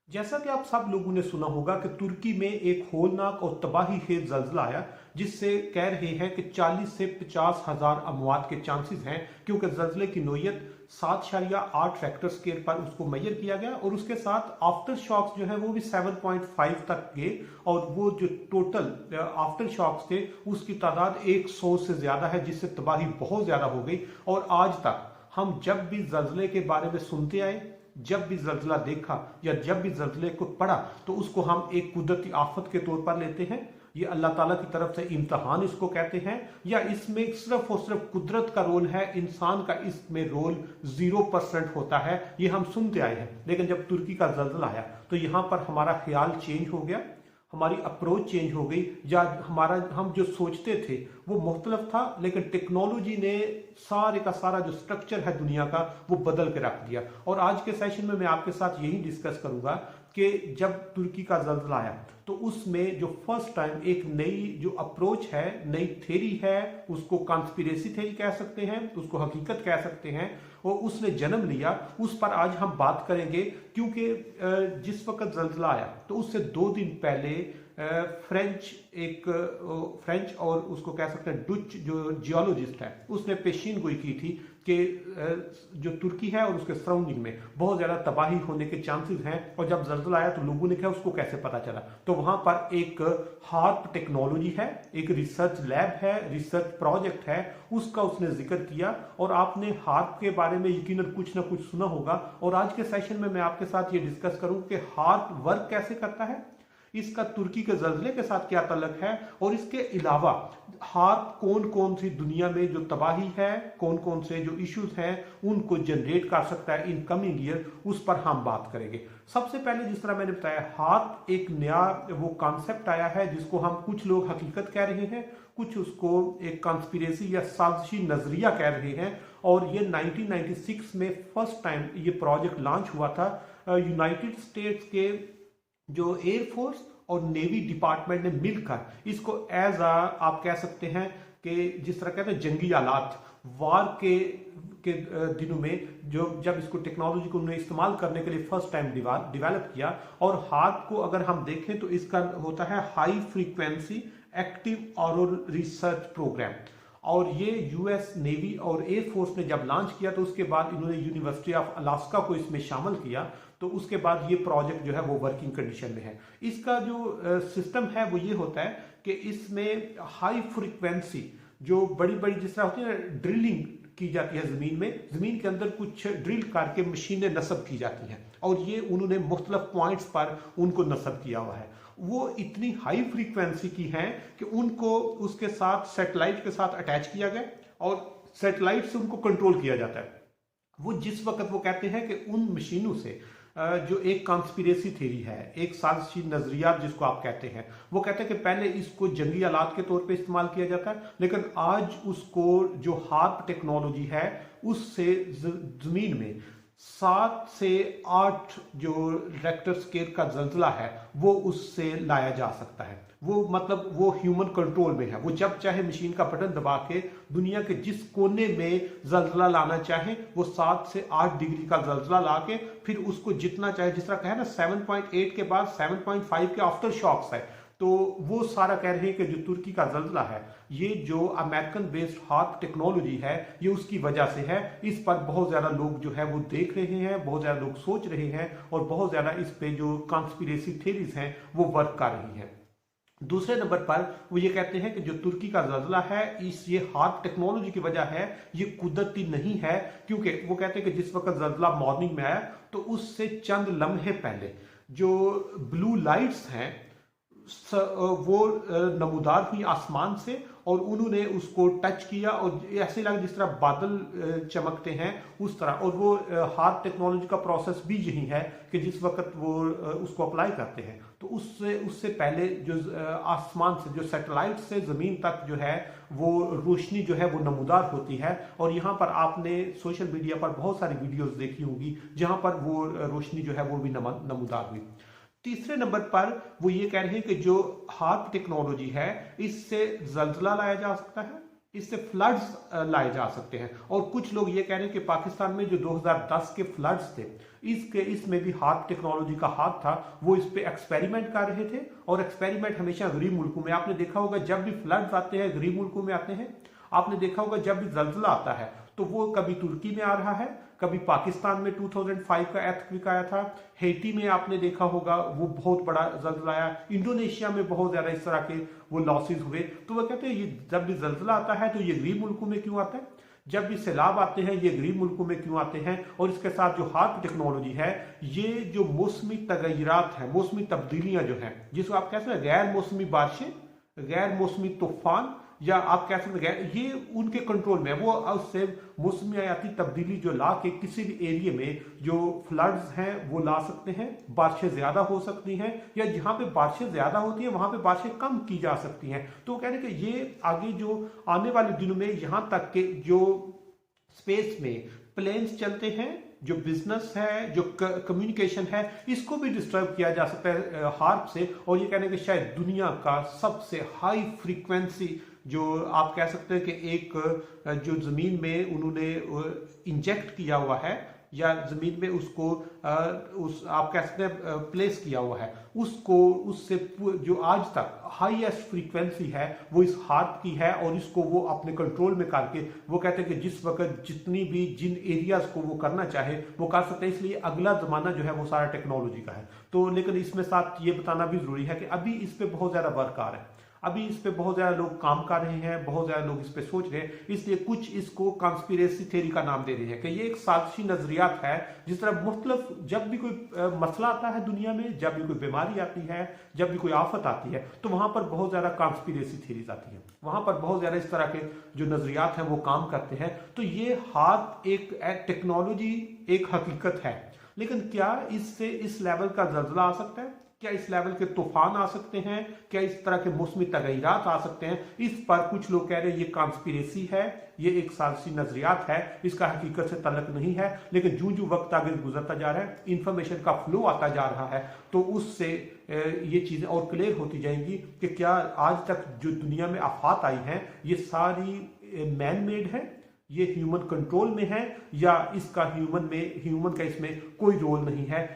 जैसा कि आप सब लोगों ने सुना होगा कि तुर्की में एक होलनाक और तबाही खेज जल्जला आया, जिससे कह रहे हैं कि 40 से 50 हजार अमवात के चांसेस हैं, क्योंकि जल्जले की नोयत 7.8 रेक्टर स्केल पर उसको मेजर किया गया और उसके साथ आफ्टर शॉक्स जो है वो भी 7.5 तक गए। और वो जो टोटल आफ्टर शॉक्स थे उसकी तादाद 100 से ज्यादा है, जिससे तबाही बहुत ज्यादा हो गई। और आज तक हम जब भी जल्जले के बारे में सुनते आए, जब भी जल्जला देखा या जब भी जल्जले को पढ़ा, तो उसको हम एक कुदरती आफत के तौर पर लेते हैं। ये अल्लाह ताला की तरफ से इम्तहान इसको कहते हैं, या इसमें सिर्फ और सिर्फ कुदरत का रोल है, इंसान का इसमें रोल 0% होता है। ये हम सुनते आए हैं। लेकिन जब तुर्की का जल्जला आया तो यहां पर हमारा ख्याल चेंज हो गया, हमारी अप्रोच चेंज हो गई। या हम जो सोचते थे वो मुख्तलिफ था, लेकिन टेक्नोलॉजी ने सारे का सारा जो स्ट्रक्चर है दुनिया का वो बदल के रख दिया। और आज के सेशन में मैं आपके साथ यही डिस्कस करूंगा कि जब तुर्की का जल्जला आया तो उसमें जो फर्स्ट टाइम एक नई जो अप्रोच है, नई थ्योरी है, उसको कॉन्स्पिरेसी थ्योरी कह सकते हैं, उसको हकीकत कह सकते हैं, और उसने जन्म लिया। उस पर आज हम बात करेंगे, क्योंकि जिस वक्त जल्जला आया तो उससे 2 दिन पहले फ्रेंच और उसको कह सकते हैं डच जो जियोलॉजिस्ट है, उसने पेशीन गोई की थी कि जो तुर्की है और उसके सराउंडिंग में बहुत ज्यादा तबाही होने के चांसेस हैं। और जब जल्जला आया तो लोगों ने कहा उसको कैसे पता चला, तो वहां पर एक हार्प टेक्नोलॉजी है, एक रिसर्च लैब है, रिसर्च प्रोजेक्ट है, उसका उसने जिक्र किया। और आपने हार्प के बारे में यकीनन कुछ ना कुछ सुना होगा। और आज के सेशन में मैं आपके साथ ये डिस्कस करूं कि हार्प वर्क कैसे करता है, इसका तुर्की के जल्जले के साथ क्या ताल्लुक है, और इसके अलावा हार्प कौन कौन सी दुनिया में जो तबाही है, कौन कौन से जो इश्यूज हैं उनको जनरेट कर सकता है इन कमिंग ईयर, उस पर हम बात करेंगे। सबसे पहले जिस तरह मैंने बताया, हार्प एक नया वो कॉन्सेप्ट आया है जिसको हम कुछ लोग हकीकत कह रहे हैं, कुछ उसको एक कॉन्स्पिरेसी या साजिशी नजरिया कह रहे हैं। और ये 1996 में फर्स्ट टाइम ये प्रोजेक्ट लॉन्च हुआ था। यूनाइटेड स्टेट्स के जो एयरफोर्स और नेवी डिपार्टमेंट ने मिलकर इसको एज आप कह सकते हैं कि जिस तरह कहते हैं जंगी आलात, वार के दिनों में जो जब इसको टेक्नोलॉजी को उन्होंने इस्तेमाल करने के लिए फर्स्ट टाइम डेवलप किया। और हार्प को अगर हम देखें तो इसका होता है high frequency active auroral research programme. और ये यूएस नेवी और एयरफोर्स ने जब लॉन्च किया तो उसके बाद इन्होंने यूनिवर्सिटी ऑफ अलास्का को इसमें शामिल किया। तो उसके बाद ये प्रोजेक्ट जो है वो वर्किंग कंडीशन में है। इसका जो सिस्टम है वो ये होता है कि इसमें हाई फ्रीक्वेंसी जो बड़ी बड़ी जिस तरह होती है ड्रिलिंग की जाती है जमीन में, जमीन के अंदर कुछ ड्रिल करके मशीनें नस्ब की जाती हैं, और ये उन्होंने मुख्तलिफ पॉइंट्स पर उनको नस्ब किया हुआ है। वो इतनी हाई फ्रीक्वेंसी की हैं कि उनको उसके साथ सैटेलाइट के साथ अटैच किया गया और सैटेलाइट से उनको कंट्रोल किया जाता है। वो जिस वक्त वो कहते हैं कि उन मशीनों से जो एक कॉन्स्पिरेसी थ्योरी है, एक साजिशी नजरिया जिसको आप कहते हैं, वो कहते हैं कि पहले इसको जंगी आलात के तौर पे इस्तेमाल किया जाता है, लेकिन आज उसको जो हार्प टेक्नोलॉजी है उससे जमीन में 7 से 8 जो रेक्टर स्केल का जल्जला है वो उससे लाया जा सकता है। वो मतलब वो ह्यूमन कंट्रोल में है। वो जब चाहे मशीन का बटन दबा के दुनिया के जिस कोने में जल्जला लाना चाहे वो 7 से 8 डिग्री का जल्जला ला के फिर उसको जितना चाहे, जिस तरह कहे ना 7.8 के बाद 7.5 के आफ्टर शॉक्स है, तो वो सारा कह रहे हैं कि जो तुर्की का जल्जला है, ये जो अमेरिकन बेस्ड हार्प टेक्नोलॉजी है, ये उसकी वजह से है। इस पर बहुत ज्यादा लोग जो है वो देख रहे हैं, बहुत ज्यादा लोग सोच रहे हैं, और बहुत ज्यादा इस पे जो कॉन्स्पिरेसी थ्योरीज हैं वो वर्क कर रही हैं। दूसरे नंबर पर वो ये कहते हैं कि जो तुर्की का जल्जला है ये हार्प टेक्नोलॉजी की वजह है, ये कुदरती नहीं है। क्योंकि वो कहते हैं कि जिस वक्त जल्जला मॉर्निंग में आया तो उससे चंद लम्हे पहले जो ब्लू लाइट्स हैं वो नमूदार हुई आसमान से, और उन्होंने उसको टच किया और ऐसे लगा जिस तरह बादल चमकते हैं उस तरह। और वो हार्प टेक्नोलॉजी का प्रोसेस भी यही है कि जिस वक्त वो उसको अप्लाई करते हैं तो उससे पहले जो आसमान से, जो सैटेलाइट से जमीन तक जो है वो रोशनी जो है वो नमूदार होती है। और यहाँ पर आपने सोशल मीडिया पर बहुत सारी वीडियोस देखी होगी जहां पर वो रोशनी जो है वो भी नमूदार हुई। तीसरे नंबर पर वो ये कह रहे हैं कि जो हार्प टेक्नोलॉजी है इससे जल्जला लाया जा सकता है, इससे फ्लड्स लाए जा सकते हैं। और कुछ लोग ये कह रहे हैं कि पाकिस्तान में जो 2010 के फ्लड्स थे इसमें भी हाथ, टेक्नोलॉजी का हाथ था। वो इस पे एक्सपेरिमेंट कर रहे थे, और एक्सपेरिमेंट हमेशा गरीब मुल्कों में, आपने देखा होगा जब भी फ्लड्स आते हैं गरीब मुल्कों में आते हैं। आपने देखा होगा जब भी जल्जला आता है तो वो कभी तुर्की में आ रहा है, कभी पाकिस्तान में 2005 का एर्थक्वेक आया था, हेटी में आपने देखा होगा वो बहुत बड़ा जल्जला आया, इंडोनेशिया में बहुत ज्यादा इस तरह के वो लॉसेस हुए। तो वो कहते हैं ये जब भी जल्जला आता है तो ये गरीब मुल्कों में क्यों आता है, जब भी सैलाब आते हैं ये गरीब मुल्कों में क्यों आते हैं। और इसके साथ जो हार्प टेक्नोलॉजी है, ये जो मौसमी तगैरात है, मौसमी तब्दीलियां जो है, जिसको आप कह सकते हैं गैर मौसमी बारिशें, गैर मौसमी तूफान, या आप कह सकते हैं ये उनके कंट्रोल में है। वो उससे मौसमियाती तब्दीली जो ला के किसी भी एरिया में जो फ्लड्स हैं वो ला सकते हैं, बारिशें ज्यादा हो सकती हैं, या जहां पे बारिशें ज्यादा होती हैं वहां पे बारिशें कम की जा सकती हैं। तो वो कह रहे हैं कि ये आगे जो आने वाले दिनों में यहां तक के जो स्पेस में प्लेन्स चलते हैं, जो बिजनेस है, जो कम्युनिकेशन है, इसको भी डिस्टर्ब किया जा सकता है हार्प से। और ये कहने कि शायद दुनिया का सबसे हाई फ्रीक्वेंसी जो आप कह सकते हैं कि एक जो जमीन में उन्होंने इंजेक्ट किया हुआ है, या जमीन में उसको उस आप कह सकते हैं प्लेस किया हुआ है, उसको उससे जो आज तक हाईएस्ट फ्रीक्वेंसी है वो इस हार्प की है। और इसको वो अपने कंट्रोल में करके वो कहते हैं कि जिस वक्त जितनी भी जिन एरियाज को वो करना चाहे वो कर सकते हैं। इसलिए अगला जमाना जो है वो सारा टेक्नोलॉजी का है। तो लेकिन इसमें साथ ये बताना भी जरूरी है कि अभी इस पे बहुत ज्यादा वर्क आ रहा है, अभी इस पे बहुत ज्यादा लोग काम कर रहे हैं, बहुत ज्यादा लोग इस पे सोच रहे हैं। इसलिए कुछ इसको कॉन्स्पिरेसी थ्योरी का नाम दे रहे हैं कि ये एक साजिशी नजरियात है। जिस तरह मुख्तलिफ जब भी कोई मसला आता है दुनिया में, जब भी कोई बीमारी आती है, जब भी कोई आफत आती है, तो वहां पर बहुत ज्यादा कॉन्स्पिरेसी थ्योरीज आती है, वहां पर बहुत ज्यादा इस तरह के जो नजरियात हैं वो काम करते हैं। तो ये हार्प एक टेक्नोलॉजी, एक हकीकत है, लेकिन क्या इससे इस लेवल का जल्जला आ सकता है, क्या इस लेवल के तूफान आ सकते हैं, क्या इस तरह के मौसमी तगैरात आ सकते हैं? इस पर कुछ लोग कह रहे हैं ये कॉन्स्पिरेसी है, ये एक साजिशी नजरियात है, इसका हकीकत से तल्लुक नहीं है। लेकिन जो जो वक्त आगे गुजरता जा रहा है, इंफॉर्मेशन का फ्लो आता जा रहा है, तो उससे ये चीजें और क्लियर होती जाएंगी कि क्या आज तक जो दुनिया में आफात आई हैं ये सारी मैन मेड है, ये ह्यूमन कंट्रोल में है, या इसका ह्यूमन का इसमें कोई रोल नहीं है।